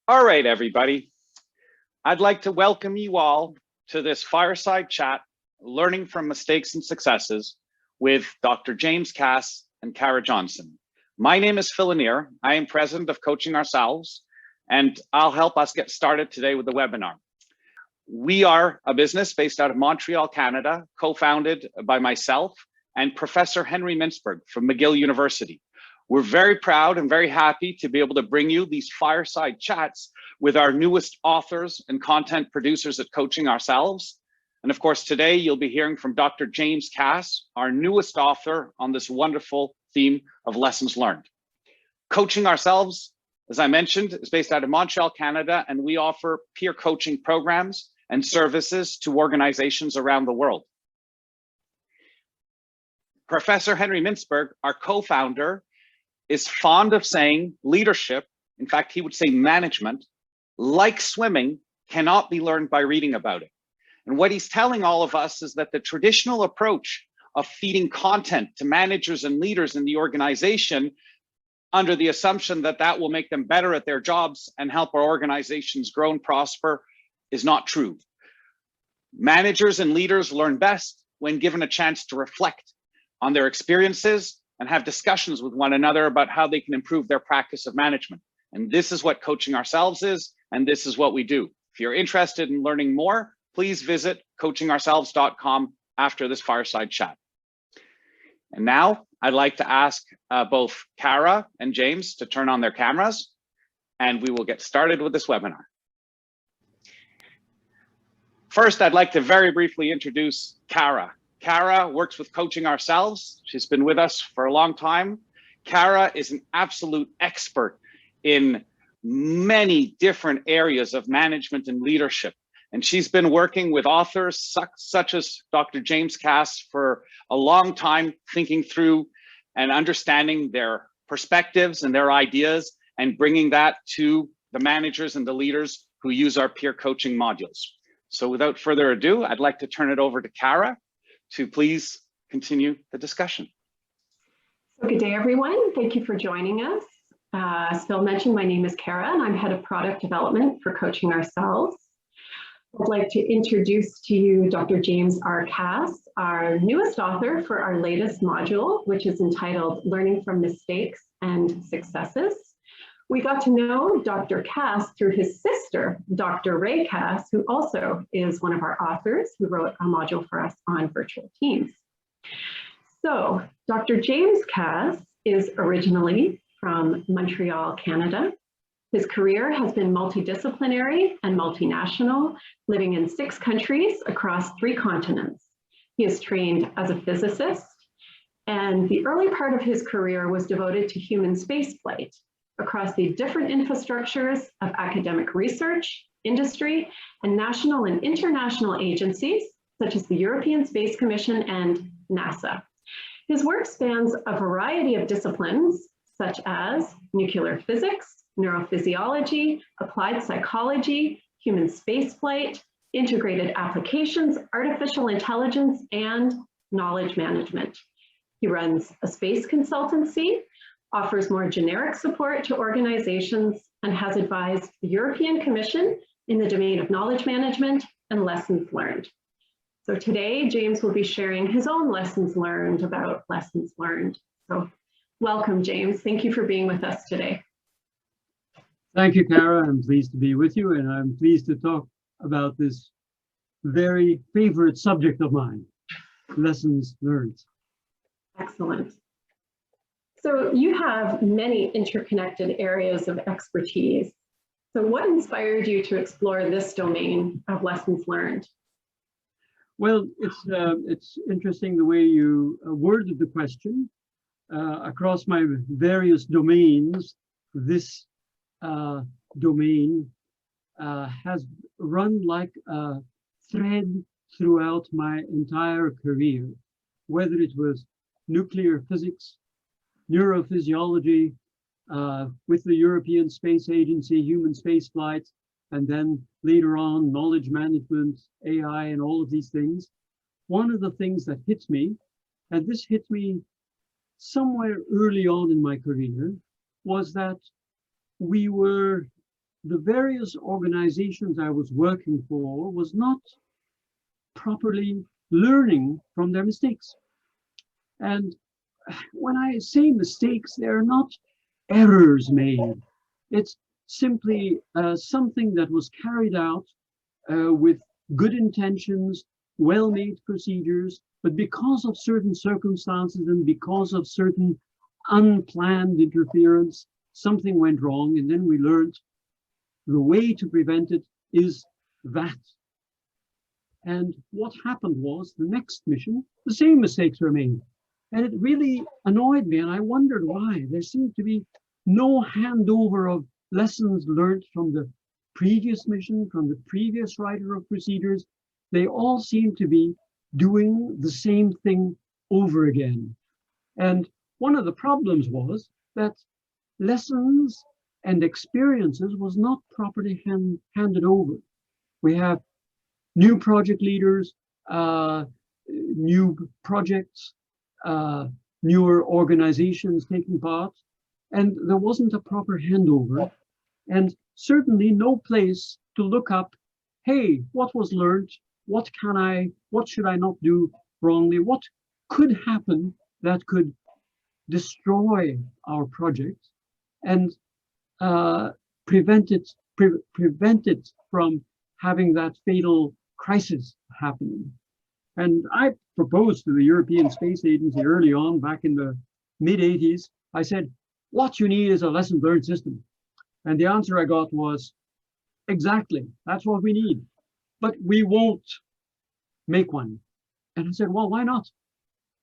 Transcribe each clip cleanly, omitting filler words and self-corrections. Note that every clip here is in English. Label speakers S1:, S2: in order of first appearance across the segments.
S1: All right, everybody. I'd like to welcome you all to this Fireside Chat, Learning from Mistakes and Successes with Dr. James Kass and Kara Johnston. My name is Phil. I am president of Coaching Ourselves, and I'll help us get started today with the webinar. We are a business based out of Montreal, Canada, co-founded by myself and Professor Henry Mintzberg from McGill University. We're very proud and very happy to be able to bring you these fireside chats with our newest authors and content producers at Coaching Ourselves. And of course, today you'll be hearing from Dr. James Kass, our newest author on this wonderful theme of lessons learned. Coaching Ourselves, as I mentioned, is based out of Montreal, Canada, and we offer peer coaching programs and services to organizations around the world. Professor Henry Mintzberg, our co-founder, is fond of saying leadership, in fact, he would say management, like swimming, cannot be learned by reading about it. And what he's telling all of us is that the traditional approach of feeding content to managers and leaders in the organization under the assumption that that will make them better at their jobs and help our organizations grow and prosper is not true. Managers and leaders learn best when given a chance to reflect on their experiences and have discussions with one another about how they can improve their practice of management. And this is what Coaching Ourselves is, and this is what we do. If you're interested in learning more, please visit coachingourselves.com after this fireside chat. And now I'd like to ask both Kara and James to turn on their cameras, and we will get started with this webinar. First, I'd like to very briefly introduce Kara. Kara works with Coaching Ourselves. She's been with us for a long time. Kara is an absolute expert in many different areas of management and leadership. And she's been working with authors such as Dr. James Kass for a long time, thinking through and understanding their perspectives and their ideas and bringing that to the managers and the leaders who use our peer coaching modules. So without further ado, I'd like to turn it over to Kara to please continue the discussion.
S2: Good day, everyone. Thank you for joining us. As Phil mentioned, my name is Kara, and I'm head of product development for Coaching Ourselves. I'd like to introduce to you Dr. James R. Kass, our newest author for our latest module, which is entitled Learning from Mistakes and Successes. We got to know Dr. Kass through his sister, Dr. Ray Kass, who also is one of our authors who wrote a module for us on virtual teams. So Dr. James Kass is originally from Montreal, Canada. His career has been multidisciplinary and multinational, living in 6 countries across 3 continents. He is trained as a physicist, and the early part of his career was devoted to human spaceflight across the different infrastructures of academic research, industry, and national and international agencies, such as the European Space Commission and NASA. His work spans a variety of disciplines, such as nuclear physics, neurophysiology, applied psychology, human spaceflight, integrated applications, artificial intelligence, and knowledge management. He runs a space consultancy, offers more generic support to organizations, and has advised the European Commission in the domain of knowledge management and lessons learned. So today, James will be sharing his own lessons learned about lessons learned. So welcome, James. Thank you for being with us today.
S3: Thank you, Kara. I'm pleased to be with you, and I'm pleased to talk about this very favorite subject of mine, lessons learned.
S2: Excellent. So you have many interconnected areas of expertise. So what inspired you to explore this domain of lessons learned?
S3: Well, it's interesting the way you worded the question. Across my various domains, this domain has run like a thread throughout my entire career, whether it was nuclear physics, neurophysiology, with the European Space Agency, human spaceflight, and then later on, knowledge management, AI, and all of these things. One of the things that hits me, and this hit me somewhere early on in my career, was that we were the various organizations I was working for was not properly learning from their mistakes. And when I say mistakes, they're not errors made. It's simply something that was carried out with good intentions, well-made procedures, but because of certain circumstances and because of certain unplanned interference, something went wrong, and then we learned the way to prevent it is that. And what happened was, the next mission, the same mistakes were made. And it really annoyed me, and I wondered why. There seemed to be no handover of lessons learned from the previous mission, from the previous writer of procedures. They all seemed to be doing the same thing over again. And one of the problems was that lessons and experiences was not properly handed over. We have new project leaders, new projects, newer organizations taking part, and there wasn't a proper handover, and certainly no place to look up, hey, what was learned? What should I not do wrongly? What could happen that could destroy our project and prevent it from having that fatal crisis happening? And I proposed to the European Space Agency early on, back in the mid-80s, I said, what you need is a lesson learned system. And the answer I got was, exactly, that's what we need, but we won't make one. And I said, well, why not?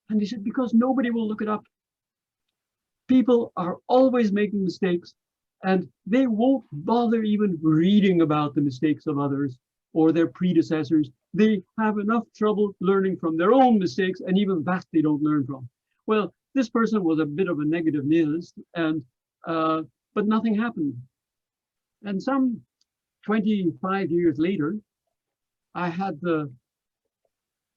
S3: And they said, because nobody will look it up. People are always making mistakes, and they won't bother even reading about the mistakes of others or their predecessors. They have enough trouble learning from their own mistakes, and even that they don't learn from. Well, this person was a bit of a negative nihilist, and but nothing happened. And some 25 years later, I had the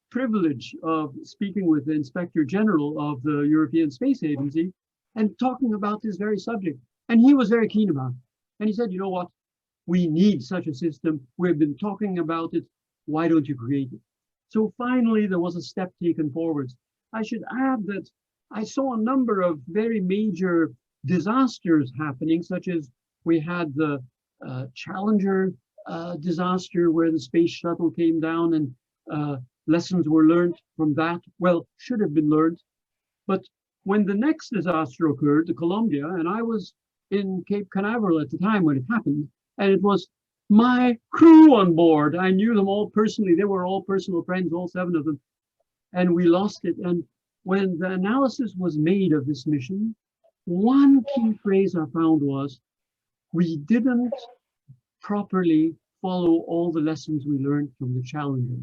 S3: privilege of speaking with the Inspector General of the European Space Agency and talking about this very subject. And he was very keen about it. And he said, you know what? We need such a system. We've been talking about it. Why don't you create it? So finally, there was a step taken forwards. I should add that I saw a number of very major disasters happening, such as we had the Challenger disaster where the space shuttle came down, and lessons were learned from that. Well, should have been learned. But when the next disaster occurred, the Columbia, and I was in Cape Canaveral at the time when it happened, and it was my crew on board. I knew them all personally. They were all personal friends, all 7 of them. And we lost it. And when the analysis was made of this mission, one key phrase I found was, we didn't properly follow all the lessons we learned from the Challenger.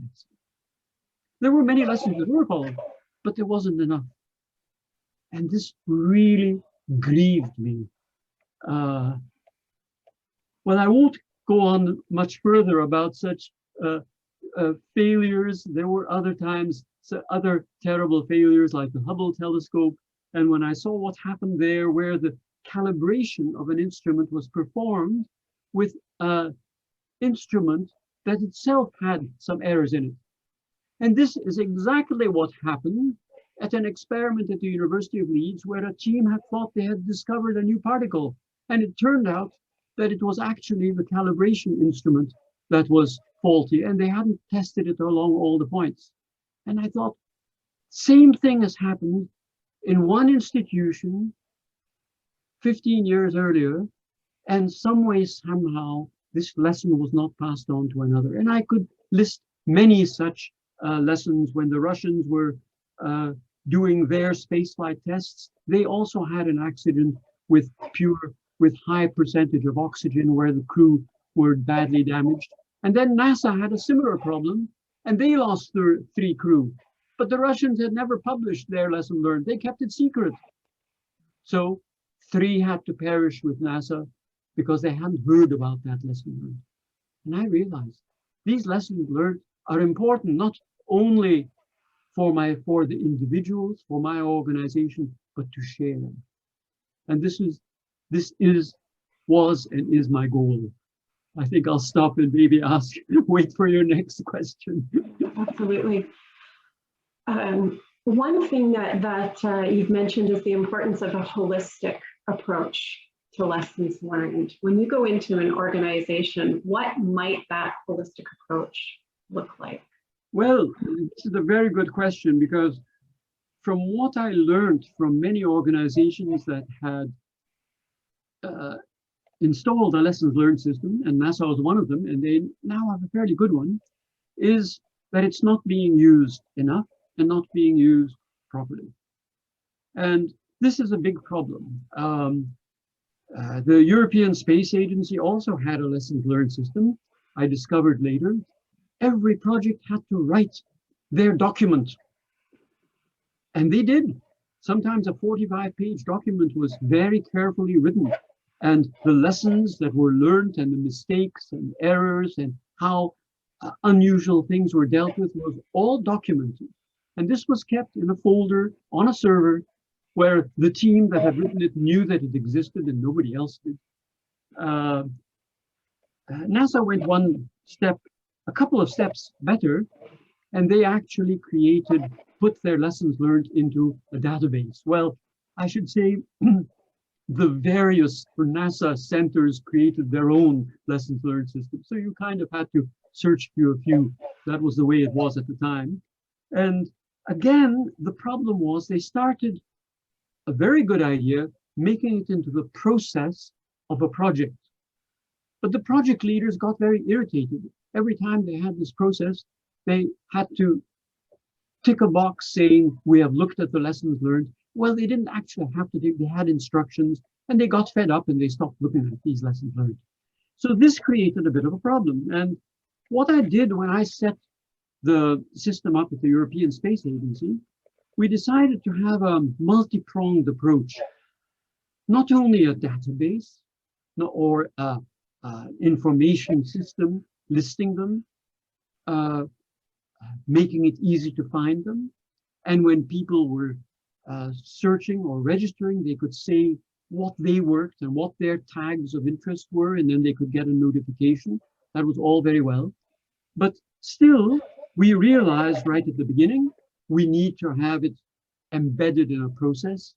S3: There were many lessons that were followed, but there wasn't enough. And this really grieved me. Well, I won't go on much further about such failures. There were other times, other terrible failures like the Hubble telescope. And when I saw what happened there, where the calibration of an instrument was performed with an instrument that itself had some errors in it. And this is exactly what happened at an experiment at the University of Leeds, where a team had thought they had discovered a new particle. And it turned out that it was actually the calibration instrument that was faulty, and they hadn't tested it along all the points. And I thought, same thing has happened in one institution 15 years earlier, and some way, somehow, this lesson was not passed on to another. And I could list many such lessons. When the Russians were doing their spaceflight tests, they also had an accident with high percentage of oxygen where the crew were badly damaged. And then NASA had a similar problem, and they lost their 3 crew. But the Russians had never published their lesson learned. They kept it secret. So 3 had to perish with NASA because they hadn't heard about that lesson learned. And I realized these lessons learned are important, not only for the individuals, for my organization, but to share them. And this was and is my goal. I think I'll stop and maybe wait for your next question.
S2: Absolutely. One thing that you've mentioned is the importance of a holistic approach to lessons learned. When you go into an organization, what might that holistic approach look like?
S3: Well, this is a very good question, because from what I learned from many organizations that had installed a lessons learned system, and NASA was one of them, and they now have a fairly good one, is that it's not being used enough and not being used properly. And this is a big problem. The European Space Agency also had a lessons learned system. I discovered later, every project had to write their document. And they did. Sometimes a 45-page document was very carefully written. And the lessons that were learned and the mistakes and errors and how unusual things were dealt with was all documented. And this was kept in a folder on a server where the team that had written it knew that it existed and nobody else did. NASA went a couple of steps better, and they actually put their lessons learned into a database. Well, I should say the various NASA centers created their own lessons learned system. So you kind of had to search through a few. That was the way it was at the time. And again, the problem was they started a very good idea, making it into the process of a project. But the project leaders got very irritated. Every time they had this process, they had to tick a box saying, we have looked at the lessons learned. Well, they didn't actually have to, they had instructions, and they got fed up and they stopped looking at these lessons learned. So this created a bit of a problem. And what I did when I set the system up at the European Space Agency, we decided to have a multi-pronged approach, not only a database or information system listing them, making it easy to find them. And when people were searching or registering, they could say what they worked and what their tags of interest were, and then they could get a notification. That was all very well. But still, we realized right at the beginning, we need to have it embedded in a process.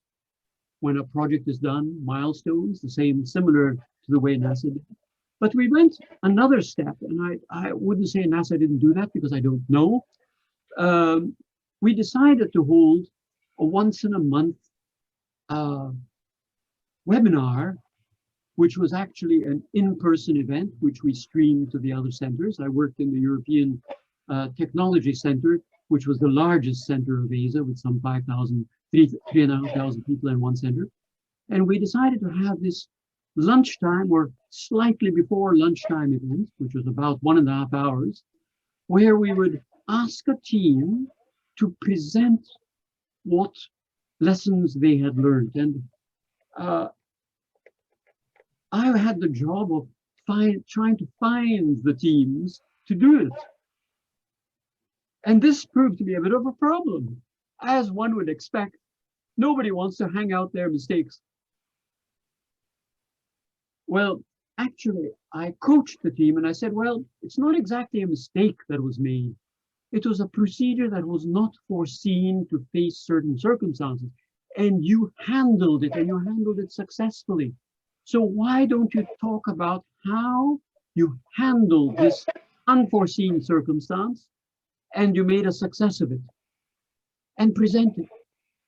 S3: When a project is done, milestones, similar to the way NASA did. But we went another step, and I wouldn't say NASA didn't do that because I don't know. We decided to hold a once in a month webinar, which was actually an in-person event, which we streamed to the other centers. I worked in the European Technology Center, which was the largest center of ESA with some 3,500 people in one center. And we decided to have this lunchtime or slightly before lunchtime event, which was about 1.5 hours, where we would ask a team to present what lessons they had learned. And I had the job of trying to find the teams to do it. And this proved to be a bit of a problem. As one would expect, nobody wants to hang out their mistakes. Well, actually, I coached the team and I said, well, it's not exactly a mistake that was made. It was a procedure that was not foreseen to face certain circumstances. And you handled it, and you handled it successfully. So why don't you talk about how you handled this unforeseen circumstance and you made a success of it and present it?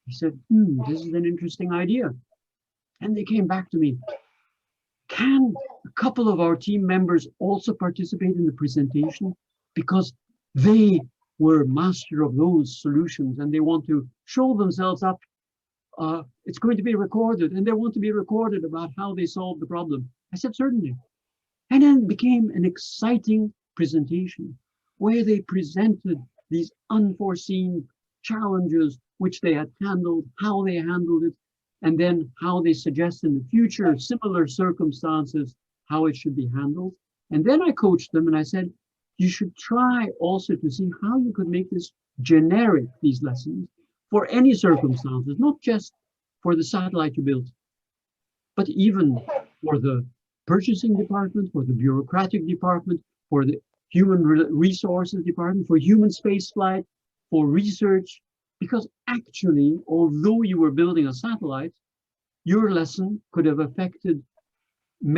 S3: I said, this is an interesting idea. And they came back to me. Can a couple of our team members also participate in the presentation? Because they were master of those solutions and they want to show themselves up. It's going to be recorded, and they want to be recorded about how they solved the problem. I said, certainly. And then it became an exciting presentation where they presented these unforeseen challenges, which they had handled, how they handled it, and then how they suggest in the future, similar circumstances, how it should be handled. And then I coached them and I said, you should try also to see how you could make this generic, these lessons, for any circumstances, not just for the satellite you built, but even for the purchasing department, for the bureaucratic department, for the human resources department, for human space flight, for research, because actually, although you were building a satellite, your lesson could have affected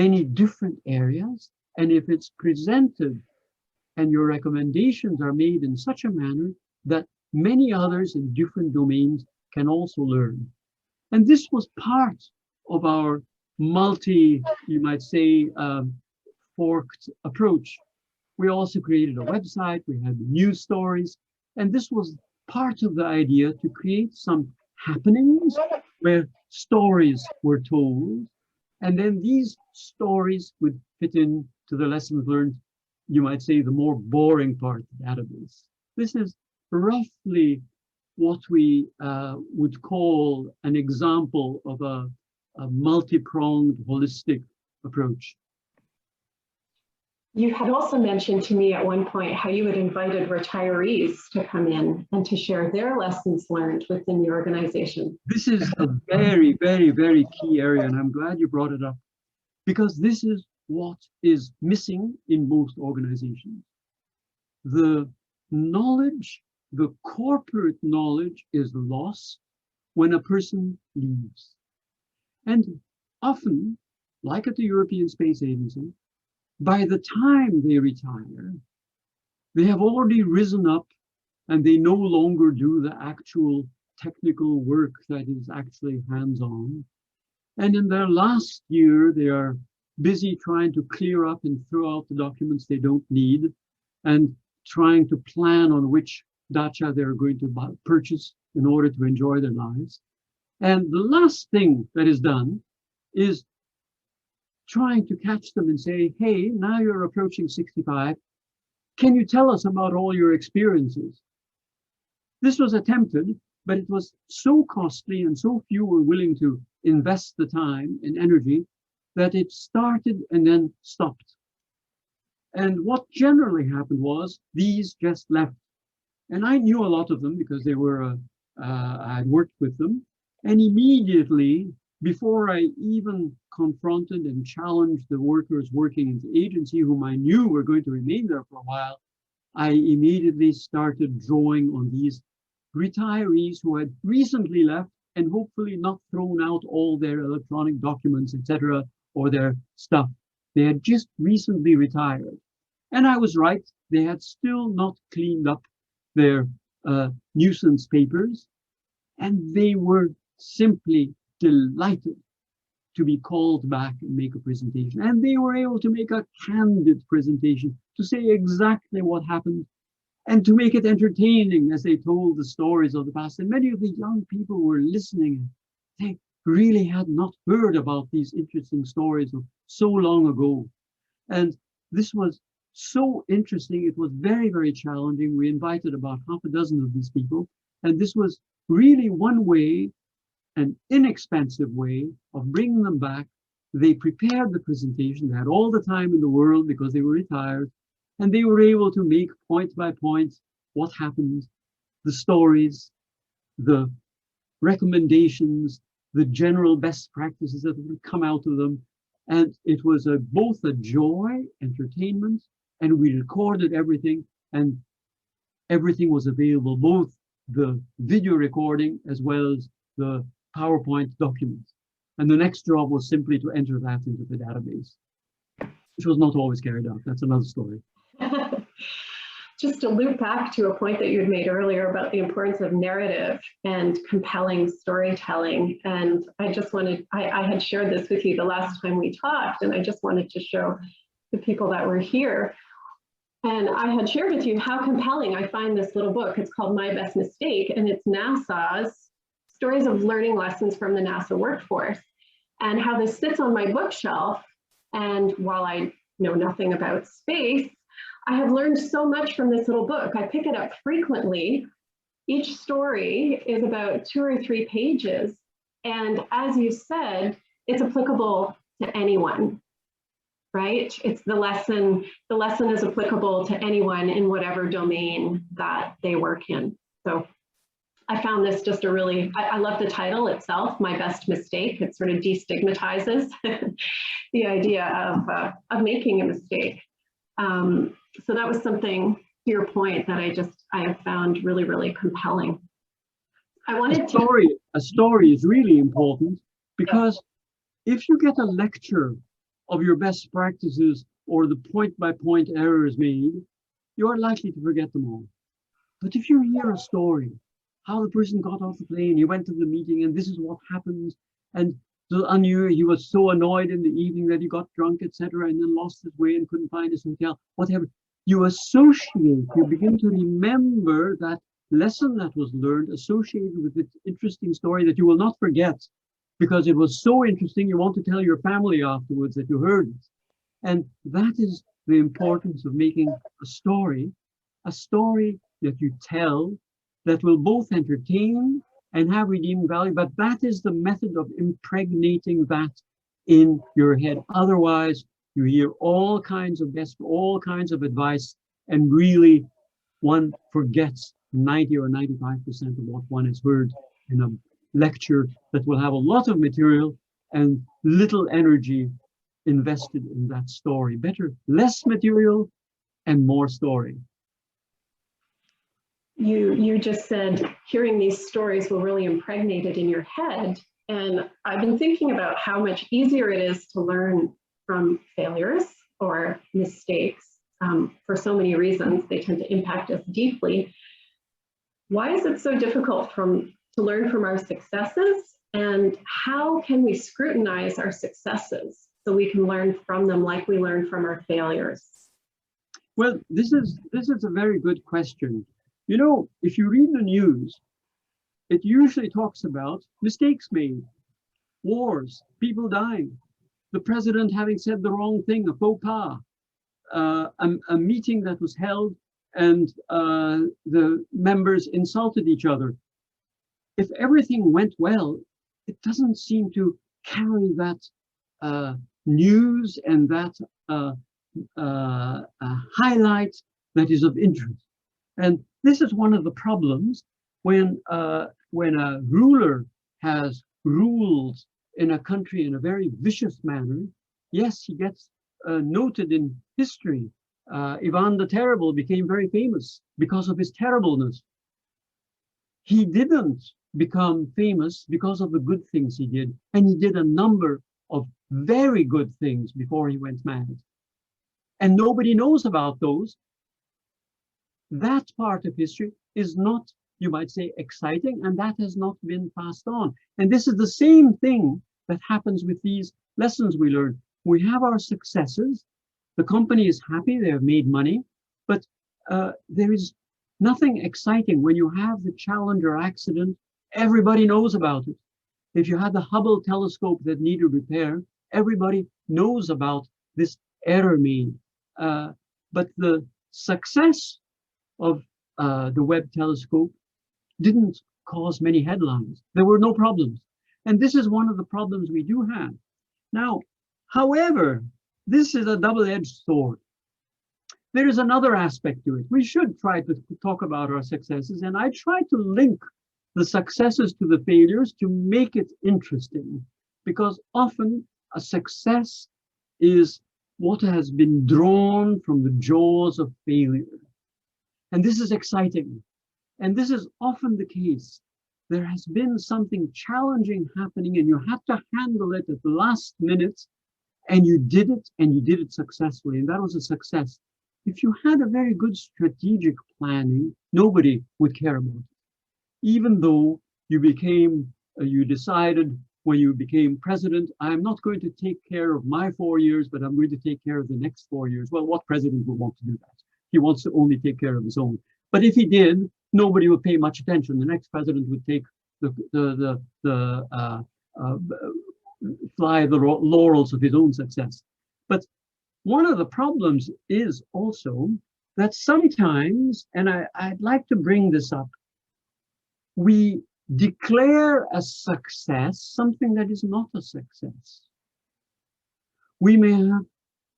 S3: many different areas. And if it's presented and your recommendations are made in such a manner that many others in different domains can also learn. And this was part of our you might say, forked approach. We also created a website, we had news stories, and this was part of the idea to create some happenings where stories were told, and then these stories would fit into the lessons learned, you might say, the more boring part of the database. This is roughly what we would call an example of a multi-pronged, holistic approach.
S2: You had also mentioned to me at one point how you had invited retirees to come in and to share their lessons learned within the organization.
S3: This is a very, very, very key area, and I'm glad you brought it up, because this is what is missing in most organizations. The knowledge, the corporate knowledge, is lost when a person leaves. And often, like at the European Space Agency, by the time they retire, they have already risen up and they no longer do the actual technical work that is actually hands-on. And in their last year, they are busy trying to clear up and throw out the documents they don't need and trying to plan on which dacha they're going to purchase in order to enjoy their lives. And the last thing that is done is trying to catch them and say, hey, now you're approaching 65. Can you tell us about all your experiences? This was attempted, but it was so costly and so few were willing to invest the time and energy that it started and then stopped. And what generally happened was these just left. And I knew a lot of them because they were, I had worked with them. And immediately, before I even confronted and challenged the workers working in the agency, whom I knew were going to remain there for a while, I immediately started drawing on these retirees who had recently left and hopefully not thrown out all their electronic documents, etc., or their stuff. They had just recently retired. And I was right, they had still not cleaned up their nuisance papers, and they were simply delighted to be called back and make a presentation. And they were able to make a candid presentation to say exactly what happened and to make it entertaining as they told the stories of the past. And many of the young people were listening. They really had not heard about these interesting stories of so long ago. And this was so interesting. It was very, very challenging. We invited about half a dozen of these people. And this was really one way, an inexpensive way of bringing them back. They prepared the presentation. They had all the time in the world because they were retired. And they were able to make point by point what happened, the stories, the recommendations, the general best practices that would come out of them. And it was both a joy, entertainment, and we recorded everything, and everything was available, both the video recording as well as the PowerPoint documents. And the next job was simply to enter that into the database, which was not always carried out. That's another story.
S2: Just to loop back to a point that you had made earlier about the importance of narrative and compelling storytelling. And I just wanted, I had shared this with you the last time we talked, and I just wanted to show the people that were here. And I had shared with you how compelling I find this little book. It's called My Best Mistake, and it's NASA's stories of learning lessons from the NASA workforce, and how this sits on my bookshelf. And while I know nothing about space, I have learned so much from this little book. I pick it up frequently. Each story is about 2 or 3 pages. And as you said, it's applicable to anyone, right? It's the lesson is applicable to anyone in whatever domain that they work in. So I found this just a really, I love the title itself, My Best Mistake. It sort of destigmatizes the idea of making a mistake. So that was something, to your point, that I have found really, really compelling. I wanted
S3: A story is really important, because if you get a lecture of your best practices or the point-by-point errors made, you are likely to forget them all. But if you hear a story, how the person got off the plane, he went to the meeting, and this is what happened, and he was so annoyed in the evening that he got drunk, etc., and then lost his way and couldn't find his hotel, whatever. You associate, you begin to remember that lesson that was learned associated with this interesting story that you will not forget, because it was so interesting you want to tell your family afterwards that you heard it. And that is the importance of making a story that you tell that will both entertain and have redeeming value, but that is the method of impregnating that in your head. Otherwise, you hear all kinds of advice, and really one forgets 90 or 95% of what one has heard in a lecture that will have a lot of material and little energy invested in that story. Better less material and more story.
S2: You just said hearing these stories will really impregnate it in your head. And I've been thinking about how much easier it is to learn from failures or mistakes for so many reasons. They tend to impact us deeply. Why is it so difficult to learn from our successes? And how can we scrutinize our successes so we can learn from them like we learn from our failures?
S3: Well, this is a very good question. You know, if you read the news, it usually talks about mistakes made, wars, people dying, the president having said the wrong thing, a faux pas, a meeting that was held and the members insulted each other. If everything went well, it doesn't seem to carry that news and that highlight that is of interest. And this is one of the problems when a ruler has ruled in a country in a very vicious manner. Yes, he gets noted in history. Ivan the Terrible became very famous because of his terribleness. He didn't become famous because of the good things he did, and he did a number of very good things before he went mad. And nobody knows about those. That part of history is not, you might say, exciting, and that has not been passed on. And this is the same thing that happens with these lessons we learn. We have our successes. The company is happy, they have made money, but there is nothing exciting. When you have the Challenger accident, everybody knows about it. If you had the Hubble telescope that needed repair, everybody knows about this error made. But the success of the Webb telescope didn't cause many headlines. There were no problems. And this is one of the problems we do have. Now, however, this is a double-edged sword. There is another aspect to it. We should try to talk about our successes, and I try to link the successes to the failures to make it interesting, because often a success is what has been drawn from the jaws of failure. And this is exciting. And this is often the case. There has been something challenging happening, and you had to handle it at the last minute, and you did it successfully, and that was a success. If you had a very good strategic planning, nobody would care about it. Even though you decided when you became president, I'm not going to take care of my 4 years, but I'm going to take care of the next 4 years. Well, what president would want to do that? He wants to only take care of his own. But if he did, nobody would pay much attention. The next president would take fly the laurels of his own success. But one of the problems is also that sometimes, and I'd like to bring this up, we declare a success something that is not a success. We may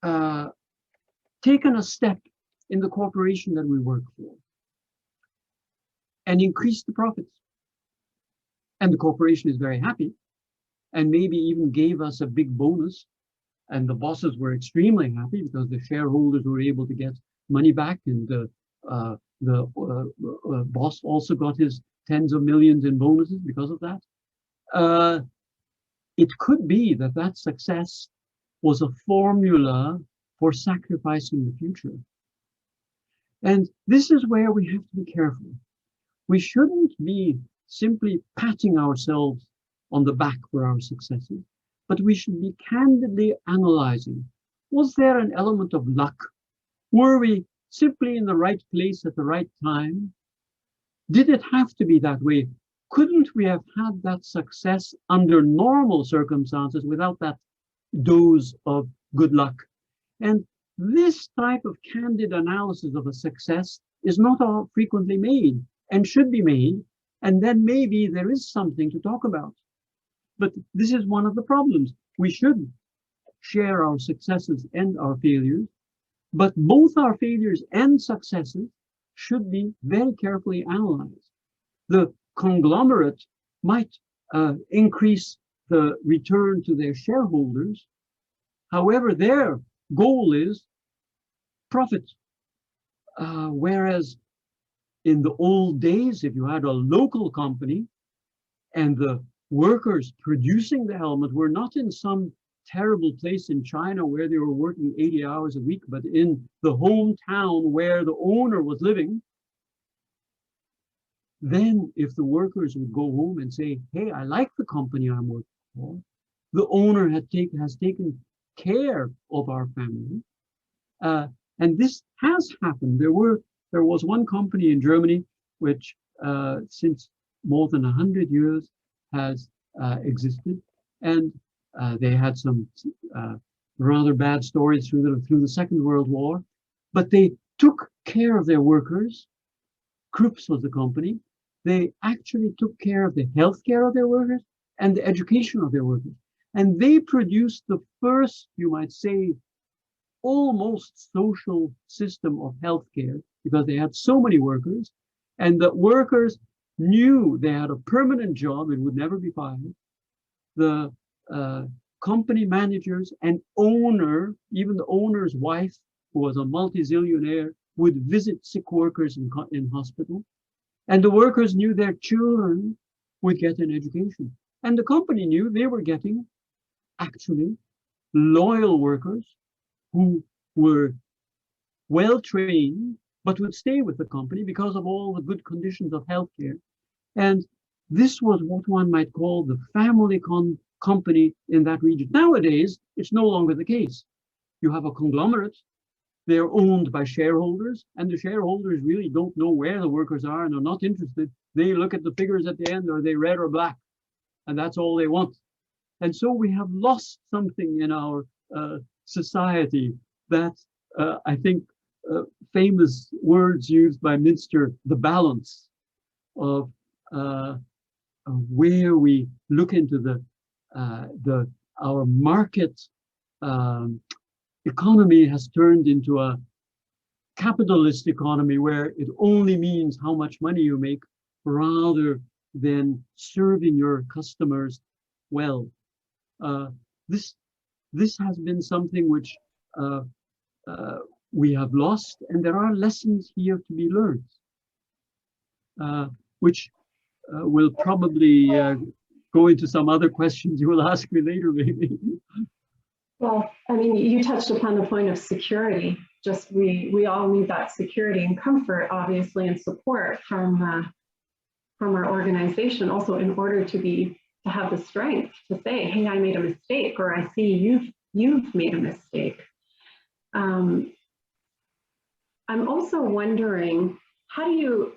S3: have taken a step in the corporation that we work for and increased the profits. and the corporation is very happy, and maybe even gave us a big bonus, and the bosses were extremely happy because the shareholders were able to get money back, and the boss also got his tens of millions in bonuses because of that. It could be that that success was a formula for sacrificing the future. And this is where we have to be careful. We shouldn't be simply patting ourselves on the back for our successes, but we should be candidly analyzing, was there an element of luck? Were we simply in the right place at the right time? Did it have to be that way? Couldn't we have had that success under normal circumstances without that dose of good luck? And this type of candid analysis of a success is not all frequently made and should be made, and then maybe there is something to talk about. But this is one of the problems. We should share our successes and our failures, but both our failures and successes should be very carefully analyzed. The conglomerate might increase the return to their shareholders. However, their goal is profit. Whereas in the old days, if you had a local company and the workers producing the helmet were not in some terrible place in China where they were working 80 hours a week, but in the hometown where the owner was living, then if the workers would go home and say, hey, I like the company I'm working for, the owner has taken care of our family. And this has happened. There was one company in Germany which since more than 100 years has existed, and they had some rather bad stories through the Second World War, but they took care of their workers. Krups was the company. They actually took care of the healthcare of their workers and the education of their workers. And they produced the first, you might say, almost social system of healthcare because they had so many workers, and the workers knew they had a permanent job and would never be fired. The company managers and owner, even the owner's wife, who was a multi-zillionaire, would visit sick workers in hospital. And the workers knew their children would get an education. And the company knew they were getting actually loyal workers who were well trained, but would stay with the company because of all the good conditions of healthcare. And this was what one might call the family company in that region. Nowadays, it's no longer the case. You have a conglomerate. They're owned by shareholders, and the shareholders really don't know where the workers are and are not interested. They look at the figures at the end, are they red or black? And that's all they want. And so we have lost something in our society that I think famous words used by Minster, the balance of where we look into our market economy has turned into a capitalist economy where it only means how much money you make rather than serving your customers well. This has been something which we have lost, and there are lessons here to be learned, which will probably go into some other questions you will ask me later, maybe.
S2: Well, I mean, you touched upon the point of security. Just we all need that security and comfort, obviously, and support from our organization, also in order to have the strength to say, hey, I made a mistake, or I see you've made a mistake. I'm also wondering, how do you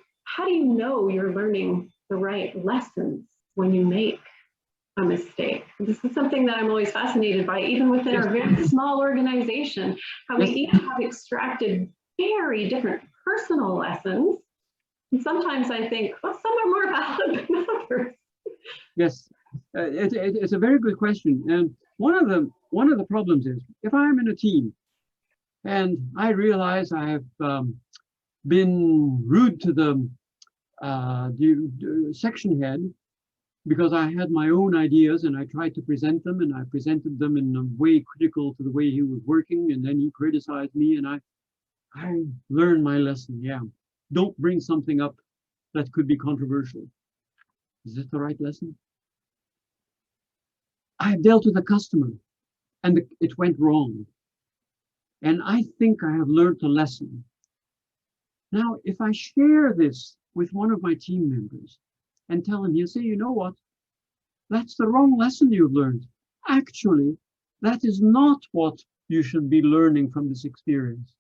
S2: know you're learning the right lessons when you make a mistake? This is something that I'm always fascinated by, even within our very small organization, how we each have extracted very different personal lessons. And sometimes I think, well, some are more valid than others.
S3: Yes, it's a very good question. And one of the problems is, if I'm in a team and I realize I have been rude to the section head, because I had my own ideas and I tried to present them, and I presented them in a way critical to the way he was working, and then he criticized me, and I learned my lesson. Yeah, don't bring something up that could be controversial. Is this the right lesson? I have dealt with a customer and it went wrong. And I think I have learned a lesson. Now, if I share this with one of my team members and tell him, he'll say, you know what? That's the wrong lesson you've learned. Actually, that is not what you should be learning from this experience.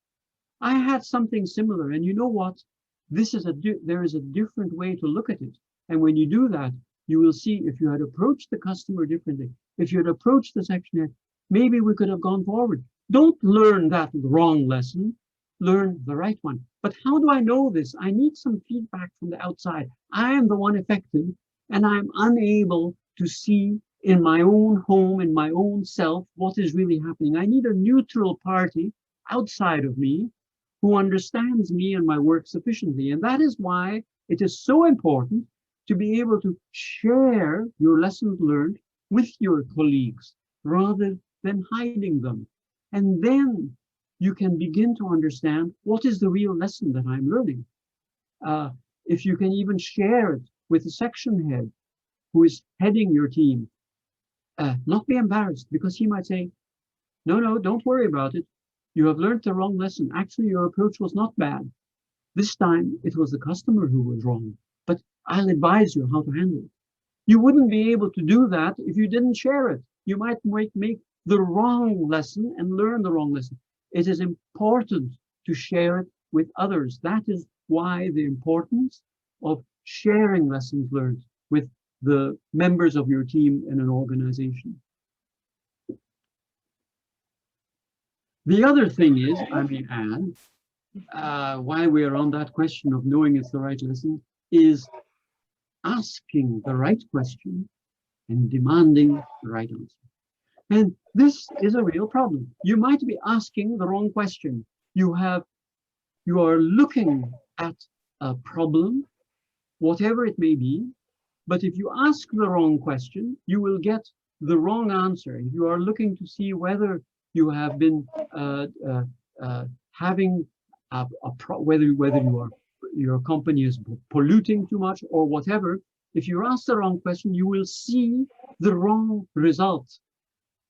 S3: I had something similar, and you know what? There is a different way to look at it. And when you do that, you will see if you had approached the customer differently, if you had approached the section head, maybe we could have gone forward. Don't learn that wrong lesson, learn the right one. But how do I know this? I need some feedback from the outside. I am the one affected, and I'm unable to see in my own home, in my own self, what is really happening. I need a neutral party outside of me who understands me and my work sufficiently. And that is why it is so important to be able to share your lessons learned with your colleagues rather than hiding them. And then you can begin to understand what is the real lesson that I'm learning. If you can even share it with a section head who is heading your team, not be embarrassed, because he might say, no, don't worry about it. You have learned the wrong lesson. Actually, your approach was not bad. This time it was the customer who was wrong, but I'll advise you how to handle it. You wouldn't be able to do that if you didn't share it. You might make the wrong lesson and learn the wrong lesson. It is important to share it with others. That is why the importance of sharing lessons learned with the members of your team in an organization. The other thing is, I may add, why we are on that question of knowing it's the right lesson, is asking the right question and demanding the right answer. And this is a real problem. You might be asking the wrong question. You are looking at a problem, whatever it may be, but if you ask the wrong question, you will get the wrong answer. You are looking to see whether you have been having whether your company is polluting too much or whatever. If you ask the wrong question, you will see the wrong result.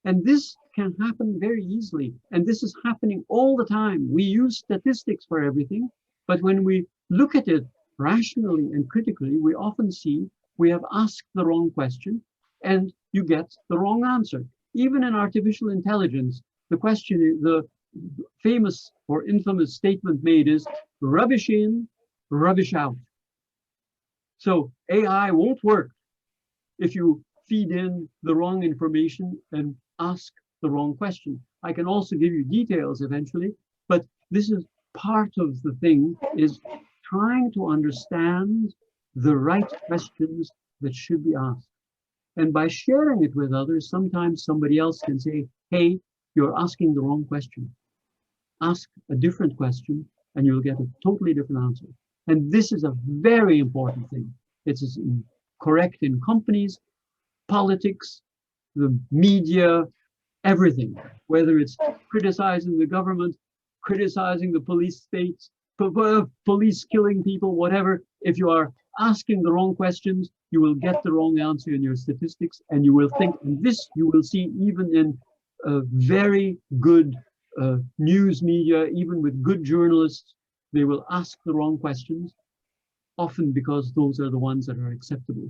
S3: And this can happen very easily. And this is happening all the time. We use statistics for everything, but when we look at it rationally and critically, we often see we have asked the wrong question and you get the wrong answer. Even in artificial intelligence, the question, the famous or infamous statement made is rubbish in, rubbish out. So AI won't work if you feed in the wrong information and ask the wrong question. I can also give you details eventually, but this is part of the thing, is trying to understand the right questions that should be asked. And by sharing it with others, sometimes somebody else can say, hey, you're asking the wrong question. Ask a different question and you'll get a totally different answer. And this is a very important thing. It's correct in companies, politics, the media, everything, whether it's criticizing the government, criticizing the police states, police killing people, whatever. If you are asking the wrong questions, you will get the wrong answer in your statistics, and you will think, and this you will see even in very good news media, even with good journalists, they will ask the wrong questions, often because those are the ones that are acceptable.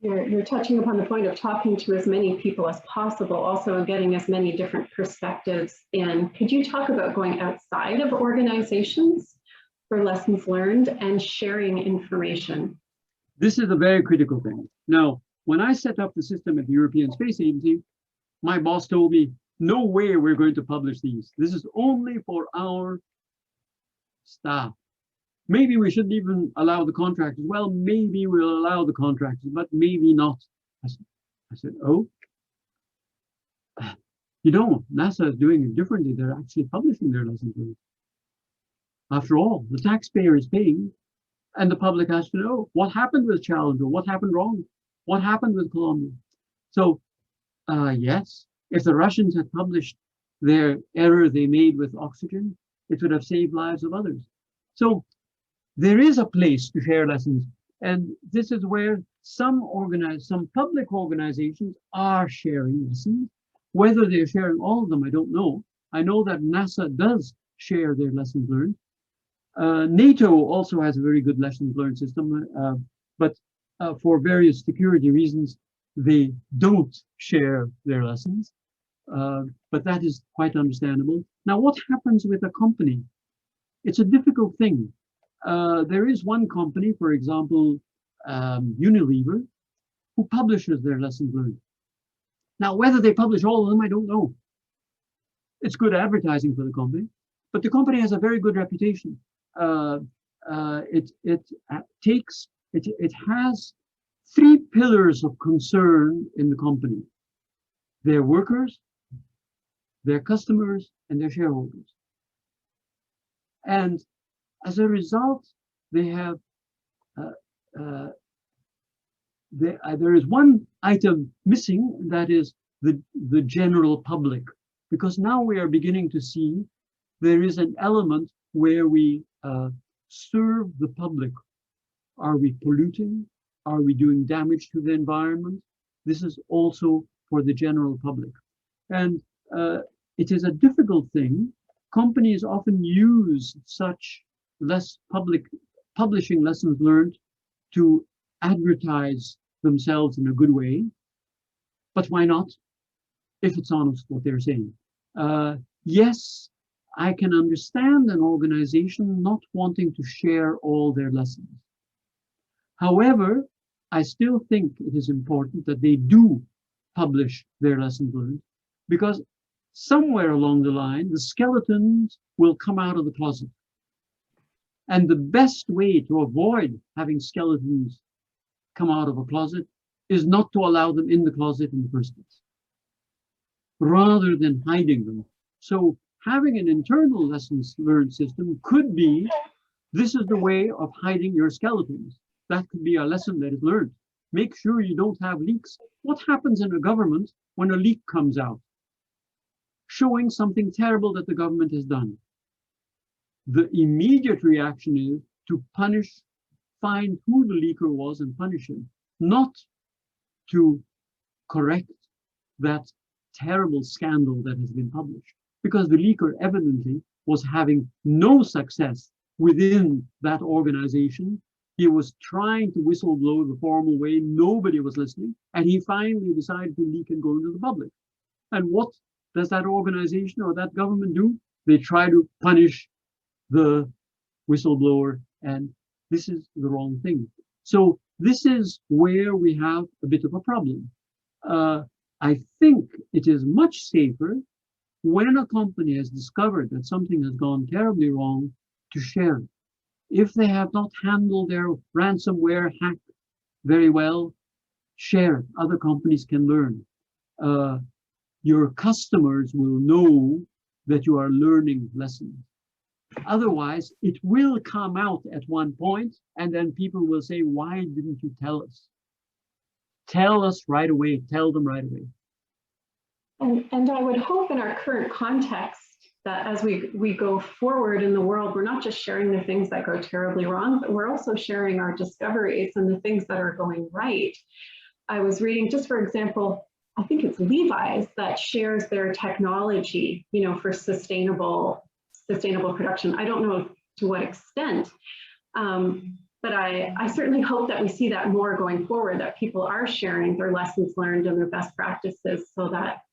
S2: You're touching upon the point of talking to as many people as possible, also getting as many different perspectives in. Could you talk about going outside of organizations for lessons learned and sharing information?
S3: This is a very critical thing. Now, when I set up the system at the European Space Agency, my boss told me, no way we're going to publish these. This is only for our staff. Maybe we shouldn't even allow the contractors. Well, maybe we'll allow the contractors, but maybe not. I said, oh, you know, NASA is doing it differently. They're actually publishing their lessons learned. After all, the taxpayer is paying. And the public has to know what happened with Challenger, what happened wrong, what happened with Columbia. So yes, if the Russians had published their error they made with oxygen, it would have saved lives of others. So there is a place to share lessons. And this is where some public organizations are sharing lessons. Whether they're sharing all of them, I don't know. I know that NASA does share their lessons learned. NATO also has a very good lessons learned system, but for various security reasons, they don't share their lessons. But that is quite understandable. Now, what happens with a company? It's a difficult thing. There is one company, for example, Unilever, who publishes their lessons learned. Now, whether they publish all of them, I don't know. It's good advertising for the company, but the company has a very good reputation. It has 3 pillars of concern in the company: their workers, their customers, and their shareholders. And as a result, they have there is one item missing, that is the general public, because now we are beginning to see there is an element where we serve the public. Are we polluting? Are we doing damage to the environment? This is also for the general public. And it is a difficult thing. Companies often use such publishing lessons learned to advertise themselves in a good way. But why not, if it's honest what they're saying? Yes, I can understand an organization not wanting to share all their lessons. However, I still think it is important that they do publish their lessons learned, because somewhere along the line, the skeletons will come out of the closet. And the best way to avoid having skeletons come out of a closet is not to allow them in the closet in the first place, rather than hiding them. So having an internal lessons learned system could be, this is the way of hiding your skeletons. That could be a lesson that is learned. Make sure you don't have leaks. What happens in a government when a leak comes out, showing something terrible that the government has done? The immediate reaction is to punish, find who the leaker was and punish him, not to correct that terrible scandal that has been published, because the leaker evidently was having no success within that organization. He was trying to whistleblow the formal way, nobody was listening, and he finally decided to leak and go into the public. And what does that organization or that government do? They try to punish the whistleblower, and this is the wrong thing. So this is where we have a bit of a problem. I think it is much safer when a company has discovered that something has gone terribly wrong to share it. If they have not handled their ransomware hack very well, share it. Other companies can learn. Your customers will know that you are learning lessons. Otherwise, it will come out at one point, and then people will say, why didn't you tell us? Tell us right away. Tell them right away.
S2: And I would hope in our current context that as we go forward in the world, we're not just sharing the things that go terribly wrong, but we're also sharing our discoveries and the things that are going right. I was reading, just for example, I think it's Levi's that shares their technology, for sustainable production. I don't know to what extent, but I certainly hope that we see that more going forward, that people are sharing their lessons learned and their best practices, so that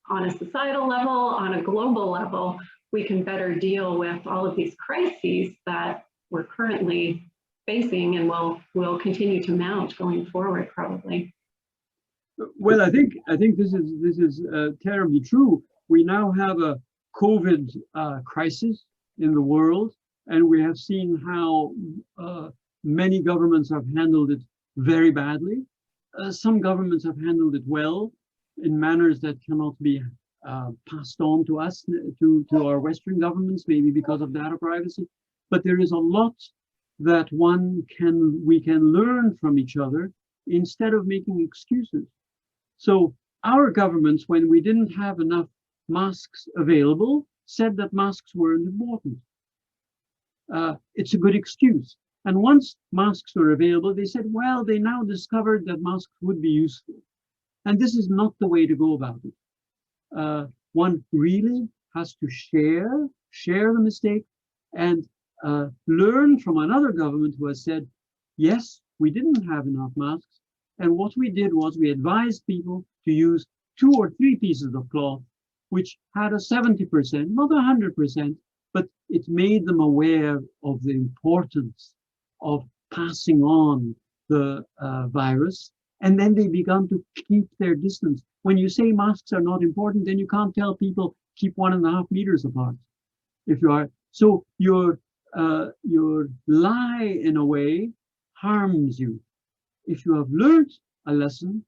S2: on a societal level, on a global level, we can better deal with all of these crises that we're currently facing and will continue to mount going forward, probably.
S3: Well, I think this is terribly true. We now have a COVID crisis in the world, and we have seen how many governments have handled it very badly. Some governments have handled it well, in manners that cannot be passed on to us, to our Western governments, maybe because of data privacy. But there is a lot that we can learn from each other instead of making excuses. So our governments, when we didn't have enough masks available, said that masks weren't important. It's a good excuse. And once masks were available, they said, well, they now discovered that masks would be useful. And this is not the way to go about it. One really has to share the mistake and learn from another government who has said, yes, we didn't have enough masks. And what we did was we advised people to use 2 or 3 pieces of cloth, which had a 70%, not 100%, but it made them aware of the importance of passing on the virus. And then they began to keep their distance. When you say masks are not important, then you can't tell people keep 1.5 meters apart. If you are, so your lie in a way harms you. If you have learned a lesson,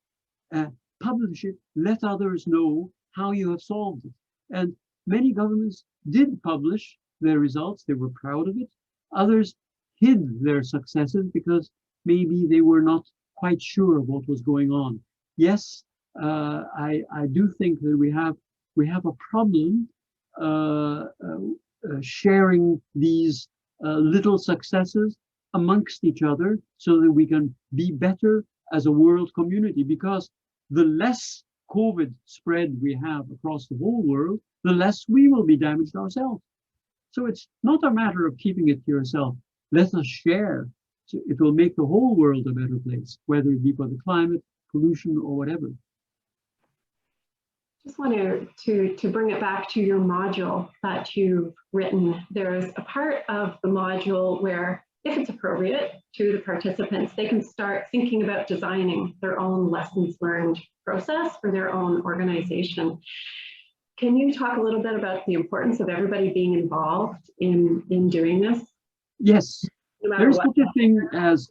S3: publish it, let others know how you have solved it. And many governments did publish their results. They were proud of it. Others hid their successes because maybe they were not quite sure of what was going on. Yes, I do think that we have a problem sharing these little successes amongst each other so that we can be better as a world community, because the less COVID spread we have across the whole world, the less we will be damaged ourselves. So it's not a matter of keeping it to yourself. Let us share. So it will make the whole world a better place, whether it be for the climate, pollution, or whatever.
S2: Just wanted to bring it back to your module that you've written. There's a part of the module where, if it's appropriate to the participants, they can start thinking about designing their own lessons learned process for their own organization. Can you talk a little bit about the importance of everybody being involved in doing this?
S3: Yes,
S2: No matter
S3: there's
S2: what.
S3: such a thing as,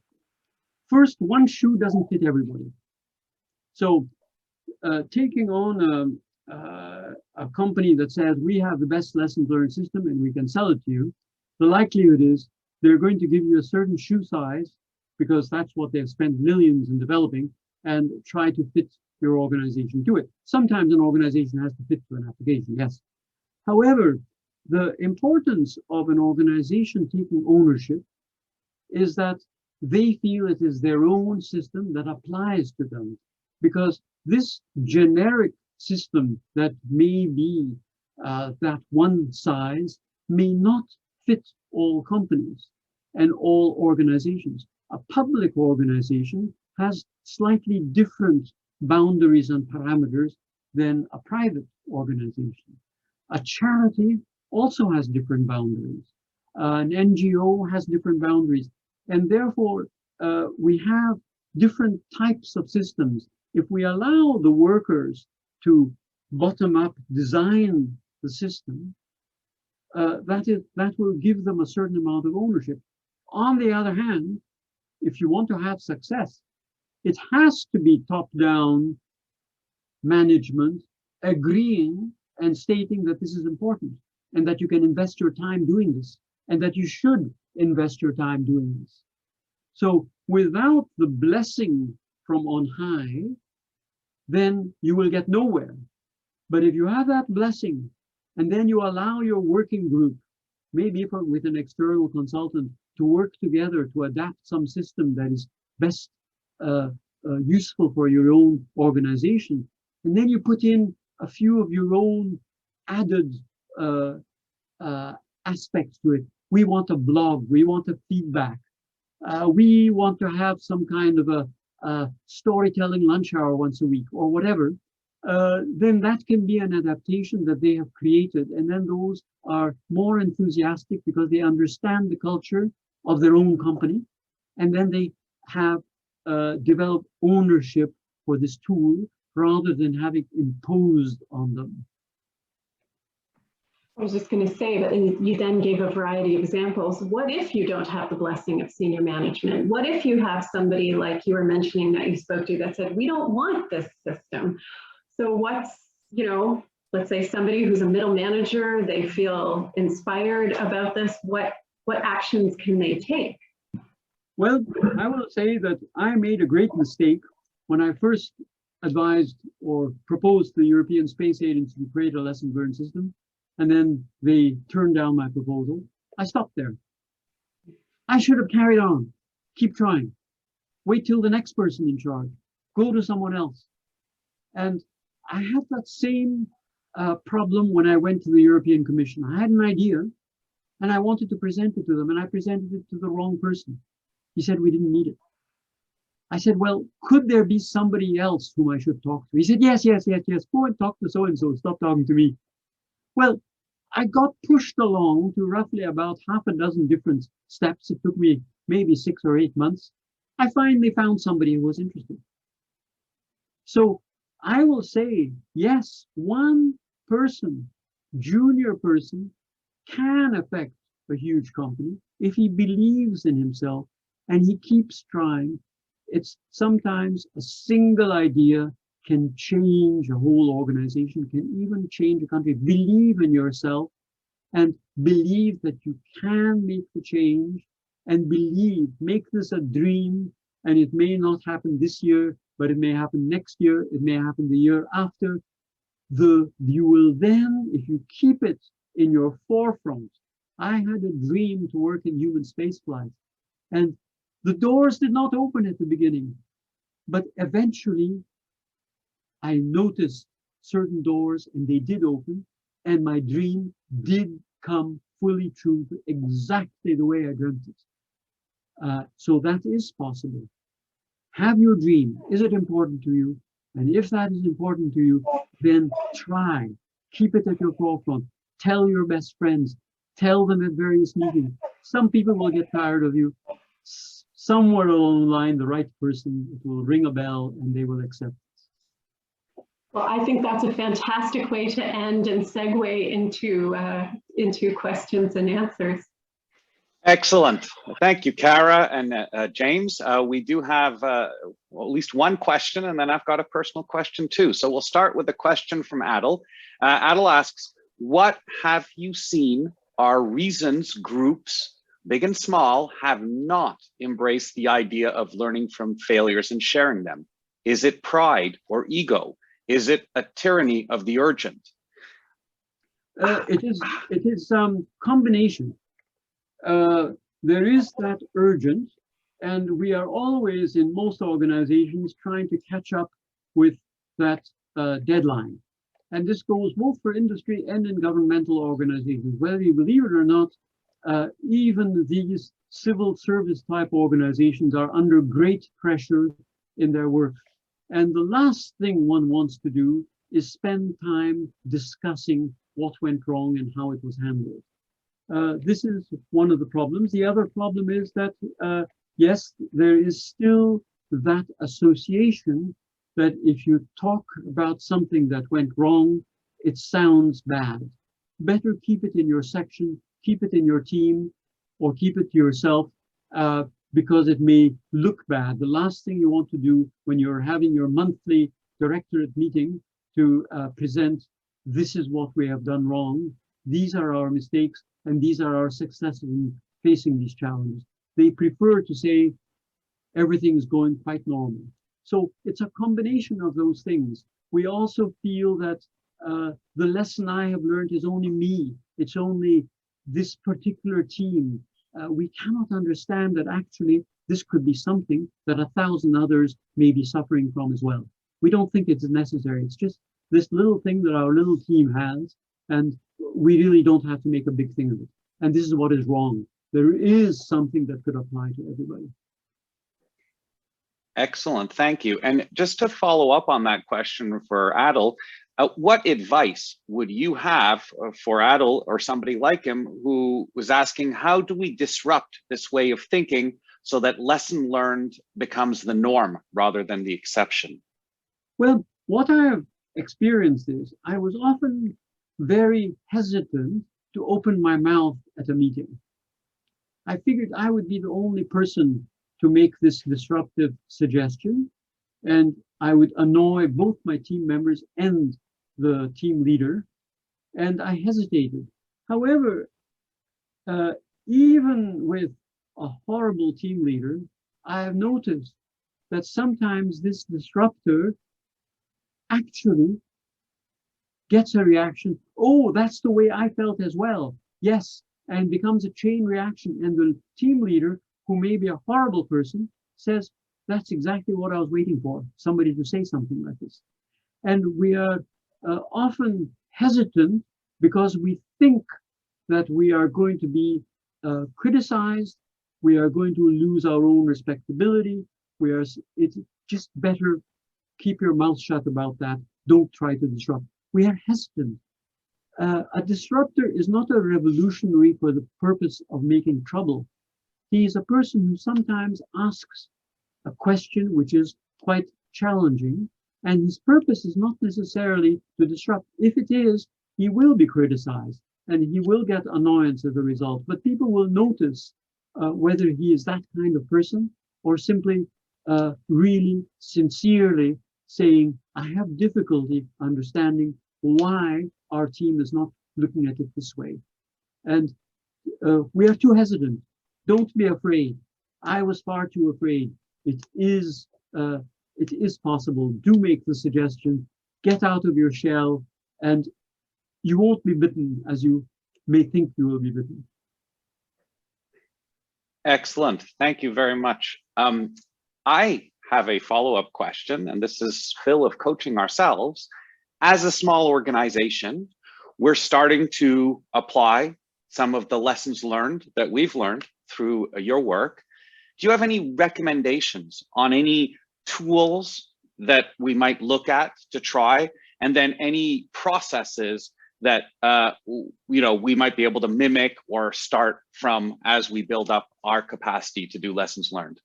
S3: first, one shoe doesn't fit everybody. So taking on a company that says we have the best lessons learned system and we can sell it to you, the likelihood is they're going to give you a certain shoe size because that's what they've spent millions in developing, and try to fit your organization to it. Sometimes an organization has to fit to an application, yes. However, the importance of an organization taking ownership is that they feel it is their own system that applies to them, because this generic system that may be that one size may not fit all companies and all organizations. A public organization has slightly different boundaries and parameters than a private organization. A charity also has different boundaries. An NGO has different boundaries. And therefore, we have different types of systems. If we allow the workers to bottom-up design the system, that will give them a certain amount of ownership. On the other hand, if you want to have success, it has to be top-down management agreeing and stating that this is important and that you can invest your time doing this and that you should invest your time doing this. So without the blessing from on high, then you will get nowhere. But if you have that blessing and then you allow your working group, maybe with an external consultant, to work together to adapt some system that is best useful for your own organization, and then you put in a few of your own added aspects to it. We want a blog, we want a feedback, we want to have some kind of a storytelling lunch hour once a week or whatever, then that can be an adaptation that they have created. And then those are more enthusiastic because they understand the culture of their own company. And then they have developed ownership for this tool rather than having imposed on them.
S2: I was just going to say that you then gave a variety of examples. What if you don't have the blessing of senior management? What if you have somebody like you were mentioning that you spoke to that said, we don't want this system? So what's, let's say somebody who's a middle manager, they feel inspired about this. What actions can they take?
S3: Well, I will say that I made a great mistake when I first advised or proposed to the European Space Agency to create a lesson learned system, and then they turned down my proposal. I stopped there. I should have carried on. Keep trying. Wait till the next person in charge. Go to someone else. And I had that same problem when I went to the European Commission. I had an idea and I wanted to present it to them, and I presented it to the wrong person. He said we didn't need it. I said, well, could there be somebody else whom I should talk to? He said, yes. Go and talk to so-and-so. Stop talking to me. Well, I got pushed along to roughly about half a dozen different steps. It took me maybe 6 or 8 months. I finally found somebody who was interested. So I will say, yes, one person, junior person, can affect a huge company if he believes in himself and he keeps trying. It's sometimes a single idea can change a whole organization, can even change a country. Believe in yourself and believe that you can make the change, and believe, make this a dream. And it may not happen this year, but it may happen next year. It may happen the year after. You will then, if you keep it in your forefront. I had a dream to work in human spaceflight, and the doors did not open at the beginning, but eventually I noticed certain doors and they did open, and my dream did come fully true exactly the way I dreamt it. So that is possible. Have your dream. Is it important to you? And if that is important to you, then try. Keep it at your forefront. Tell your best friends. Tell them at various meetings. Some people will get tired of you. Somewhere along the line, the right person, it will ring a bell and they will accept.
S2: Well, I think that's a fantastic way to end and segue into questions and answers.
S1: Excellent. Thank you, Kara and James. We do have at least one question, and then I've got a personal question too. So we'll start with a question from Adel. Adel asks, what have you seen are reasons groups, big and small, have not embraced the idea of learning from failures and sharing them? Is it pride or ego? Is it a tyranny of the urgent?
S3: It is some combination. There is that urgent, and we are always in most organizations trying to catch up with that deadline. And this goes both for industry and in governmental organizations. Whether you believe it or not, even these civil service type organizations are under great pressure in their work. And the last thing one wants to do is spend time discussing what went wrong and how it was handled. This is one of the problems. The other problem is that, yes, there is still that association that if you talk about something that went wrong, it sounds bad. Better keep it in your section, keep it in your team, or keep it to yourself, because it may look bad. The last thing you want to do when you're having your monthly directorate meeting to present, this is what we have done wrong, these are our mistakes, and these are our successes in facing these challenges. They prefer to say everything is going quite normal. So it's a combination of those things. We also feel that the lesson I have learned is only me. It's only this particular team. We cannot understand that actually this could be something that 1,000 others may be suffering from as well. We don't think it's necessary. It's just this little thing that our little team has, and we really don't have to make a big thing of it. And this is what is wrong. There is something that could apply to everybody.
S1: Excellent, thank you. And just to follow up on that question for Adel, what advice would you have for Adel or somebody like him who was asking, how do we disrupt this way of thinking so that lesson learned becomes the norm rather than the exception?
S3: Well, what I have experienced is I was often very hesitant to open my mouth at a meeting. I figured I would be the only person to make this disruptive suggestion, and I would annoy both my team members and the team leader, and I hesitated. However, even with a horrible team leader, I have noticed that sometimes this disruptor actually gets a reaction. Oh, that's the way I felt as well. Yes, and becomes a chain reaction. And the team leader, who may be a horrible person, says, that's exactly what I was waiting for, somebody to say something like this. And we are often hesitant because we think that we are going to be criticized, we are going to lose our own respectability. It's just better keep your mouth shut about that. Don't try to disrupt. We are hesitant. A disruptor is not a revolutionary for the purpose of making trouble. He is a person who sometimes asks a question which is quite challenging, and his purpose is not necessarily to disrupt. If it is, he will be criticized and he will get annoyance as a result, but people will notice whether he is that kind of person or simply really sincerely saying, I have difficulty understanding why our team is not looking at it this way. And we are too hesitant. Don't be afraid. I was far too afraid. It is possible. Do make the suggestion. Get out of your shell, and you won't be bitten as you may think you will be bitten.
S1: Excellent. Thank you very much. I have a follow-up question, and this is Phil of Coaching Ourselves. As a small organization, we're starting to apply some of the lessons learned that we've learned through your work. Do you have any recommendations on any tools that we might look at to try, and then any processes that we might be able to mimic or start from as we build up our capacity to do lessons learned?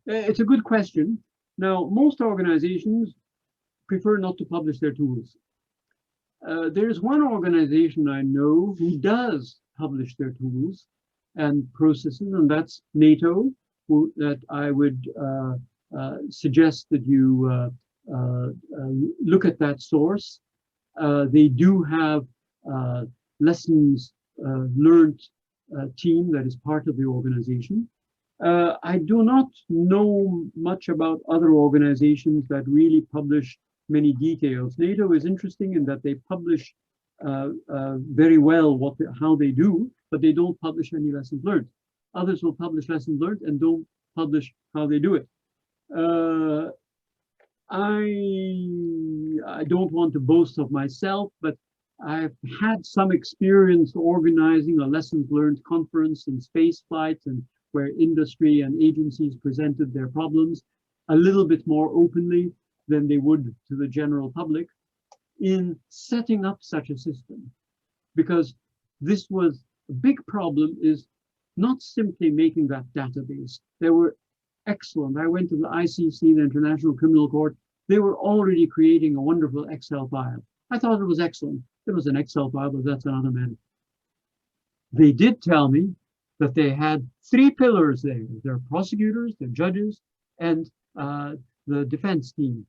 S3: It's a good question. Now, most organizations prefer not to publish their tools. There's one organization I know who does publish their tools and processes, and that's NATO, that I would suggest that you look at that source. They do have lessons learned team that is part of the organization. I do not know much about other organizations that really publish many details. NATO is interesting in that they publish very well how they do, but they don't publish any lessons learned. Others will publish lessons learned and don't publish how they do it. I don't want to boast of myself, but I've had some experience organizing a lessons learned conference in space flight, and where industry and agencies presented their problems a little bit more openly than they would to the general public in setting up such a system. Because this was a big problem, is not simply making that database. They were excellent. I went to the ICC, the International Criminal Court. They were already creating a wonderful Excel file. I thought it was excellent. It was an Excel file, but that's another matter. They did tell me that they had 3 pillars there. Their prosecutors, their judges, and the defense team.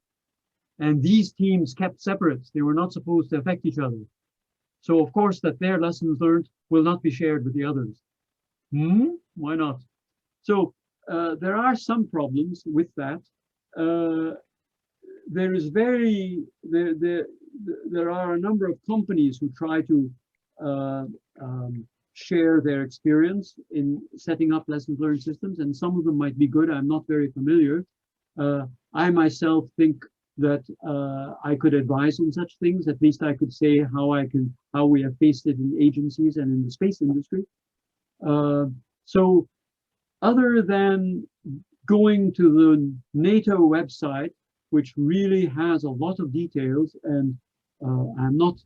S3: And these teams kept separate. They were not supposed to affect each other. So of course that their lessons learned will not be shared with the others. Why not? So there are some problems with that. There are a number of companies who try to share their experience in setting up lessons learned systems, and some of them might be good. I'm not very familiar. I myself think that I could advise on such things. At least I could say how we have faced it in agencies and in the space industry. So other than going to the NATO website, which really has a lot of details, and I'm not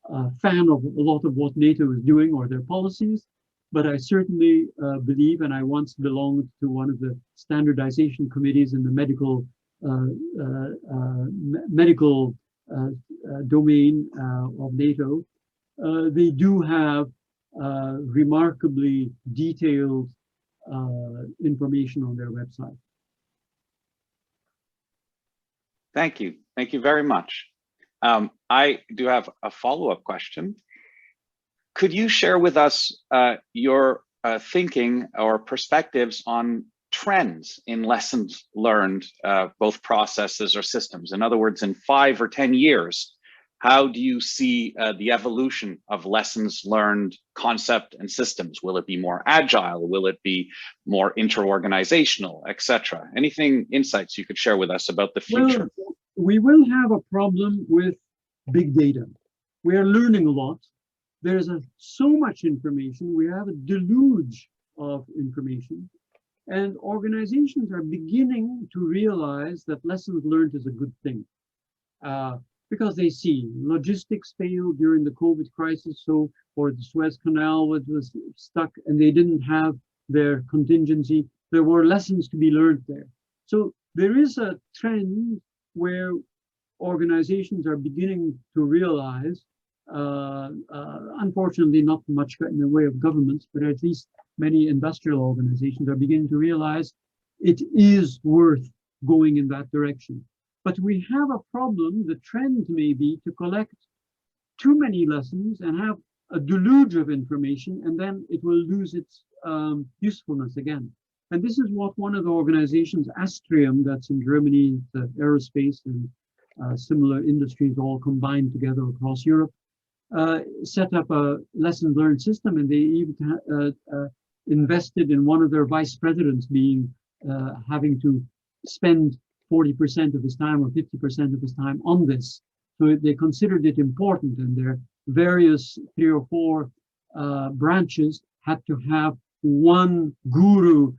S3: a fan of a lot of what NATO is doing or their policies, but I certainly believe, and I once belonged to one of the standardization committees in the medical domain of NATO. They do have remarkably detailed information on their website.
S1: Thank you. Thank you very much. I do have a follow-up question. Could you share with us your thinking or perspectives on trends in lessons learned, both processes or systems. In other words, in 5 or 10 years, how do you see the evolution of lessons learned concept and systems? Will it be more agile? Will it be more inter-organizational, etc.? Anything, insights you could share with us about the future?
S3: Well, we will have a problem with big data. We are learning a lot. There's so much information. We have a deluge of information. And organizations are beginning to realize that lessons learned is a good thing. Because they see logistics failed during the COVID crisis, or the Suez Canal was stuck and they didn't have their contingency. There were lessons to be learned there. So there is a trend where organizations are beginning to realize, unfortunately not much in the way of governments, but at least many industrial organizations are beginning to realize it is worth going in that direction. But we have a problem. The trend may be to collect too many lessons and have a deluge of information, and then it will lose its usefulness again. And this is what one of the organizations, Astrium, that's in Germany, the aerospace and similar industries all combined together across Europe, set up a lesson learned system, and they even invested in one of their vice presidents being having to spend 40% of his time or 50% of his time on this. So they considered it important, and their various 3 or 4 branches had to have one guru,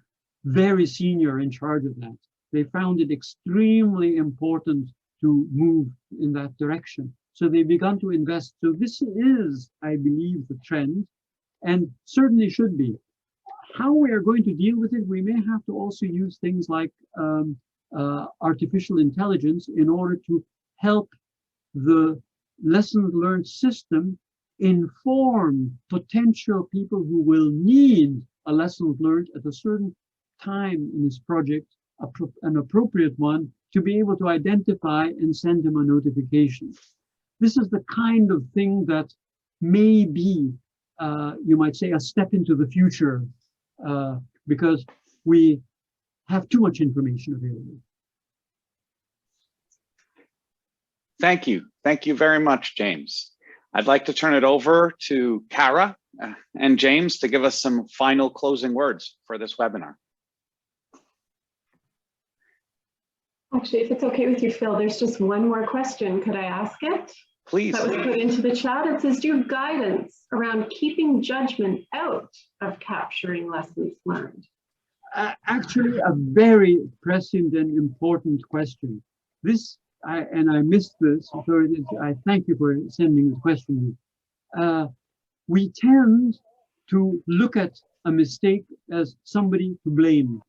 S3: very senior, in charge of that. They found it extremely important to move in that direction. So they began to invest. So this is, I believe, the trend, and certainly should be. How we are going to deal with it, we may have to also use things like artificial intelligence in order to help the lessons learned system inform potential people who will need a lesson learned at a certain time in this project, an appropriate one, to be able to identify and send them a notification. This is the kind of thing that may be, you might say, a step into the future, because we have too much information available.
S1: Thank you. Thank you very much, James. I'd like to turn it over to Kara and James to give us some final closing words for this webinar.
S2: Actually, if it's okay with you, Phil, there's just one more question. Could I ask it?
S1: Please.
S2: That was put into the chat. It says, do you have guidance around keeping judgment out of capturing lessons learned?
S3: Actually, a very prescient and important question. This, I missed this, so I thank you for sending the question. We tend to look at a mistake as somebody to blame.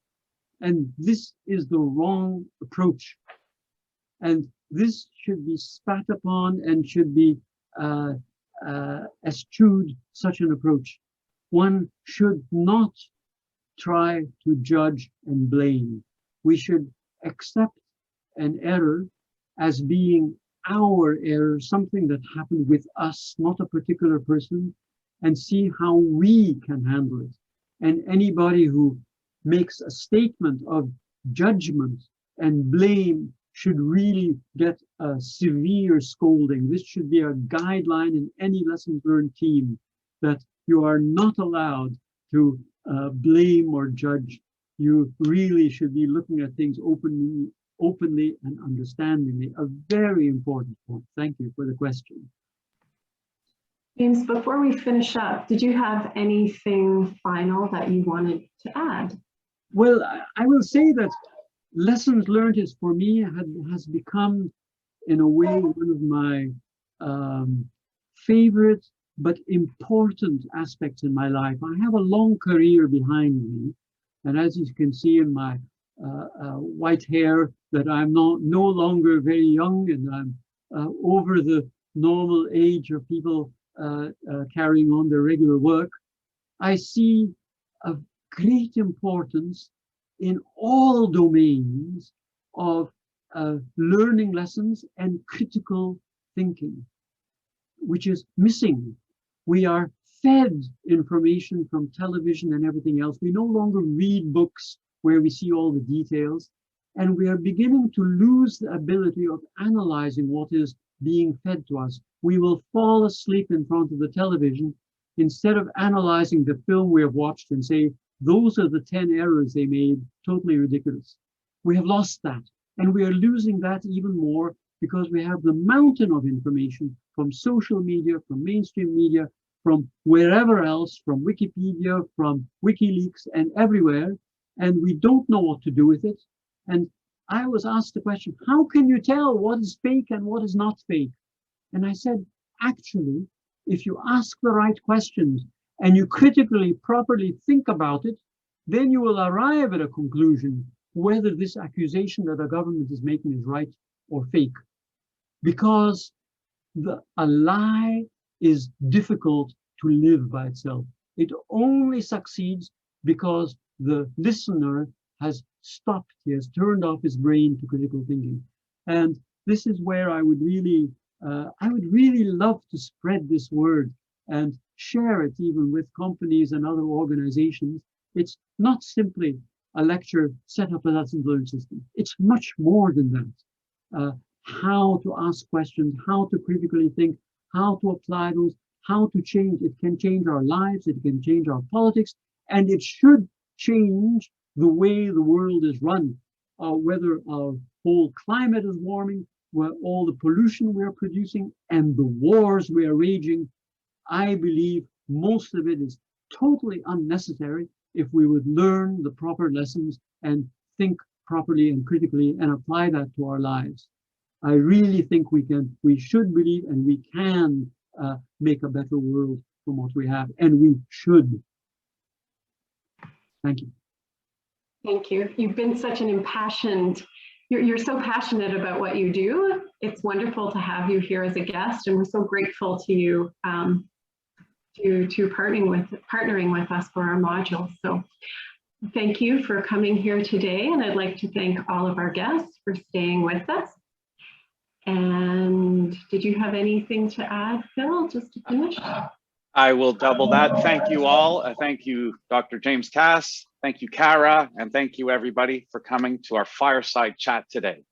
S3: And this is the wrong approach. And this should be spat upon and should be eschewed, such an approach. One should not try to judge and blame. We should accept an error as being our error, something that happened with us, not a particular person, and see how we can handle it. And anybody who makes a statement of judgment and blame should really get a severe scolding. This should be a guideline in any lessons learned team, that you are not allowed to blame or judge. You really should be looking at things openly and understandingly. A very important point. Thank you for the question.
S2: James, before we finish up, did you have anything final that you wanted to add?
S3: Well, I will say that lessons learned is, for me, has become, in a way, one of my favorite but important aspects in my life. I have a long career behind me, and as you can see in my white hair, that I'm no longer very young, and I'm over the normal age of people carrying on their regular work. I see a great importance in all domains of learning lessons and critical thinking, which is missing. We are fed information from television and everything else. We no longer read books where we see all the details, and we are beginning to lose the ability of analyzing what is being fed to us. We will fall asleep in front of the television instead of analyzing the film we have watched and say, those are the 10 errors they made, totally ridiculous. We have lost that, and we are losing that even more because we have the mountain of information from social media, from mainstream media, from wherever else, from Wikipedia, from WikiLeaks, and everywhere, and we don't know what to do with it. And I was asked the question, how can you tell what is fake and what is not fake? And I said, actually, if you ask the right questions and you critically, properly think about it, then you will arrive at a conclusion whether this accusation that a government is making is right or fake. Because a lie is difficult to live by itself. It only succeeds because the listener has stopped, he has turned off his brain to critical thinking. And this is where I would really love to spread this word and share it even with companies and other organizations. It's not simply a lecture, set up a lesson learned system. It's much more than that. How to ask questions, how to critically think, how to apply those, how to change. It can change our lives, it can change our politics, and it should change the way the world is run, whether our whole climate is warming, where all the pollution we are producing and the wars we are waging. I believe most of it is totally unnecessary if we would learn the proper lessons and think properly and critically and apply that to our lives. I really think we should believe, and we can make a better world from what we have, and we should. Thank you.
S2: Thank you. You've been such an impassioned, you're so passionate about what you do. It's wonderful to have you here as a guest, and we're so grateful to you to partnering with us for our module. So thank you for coming here today, and I'd like to thank all of our guests for staying with us. And did you have anything to add, Phil, just to finish?
S1: I will double that. Thank you all. Thank you, Dr. James Kass. Thank you, Kara. And thank you, everybody, for coming to our Fireside Chat today.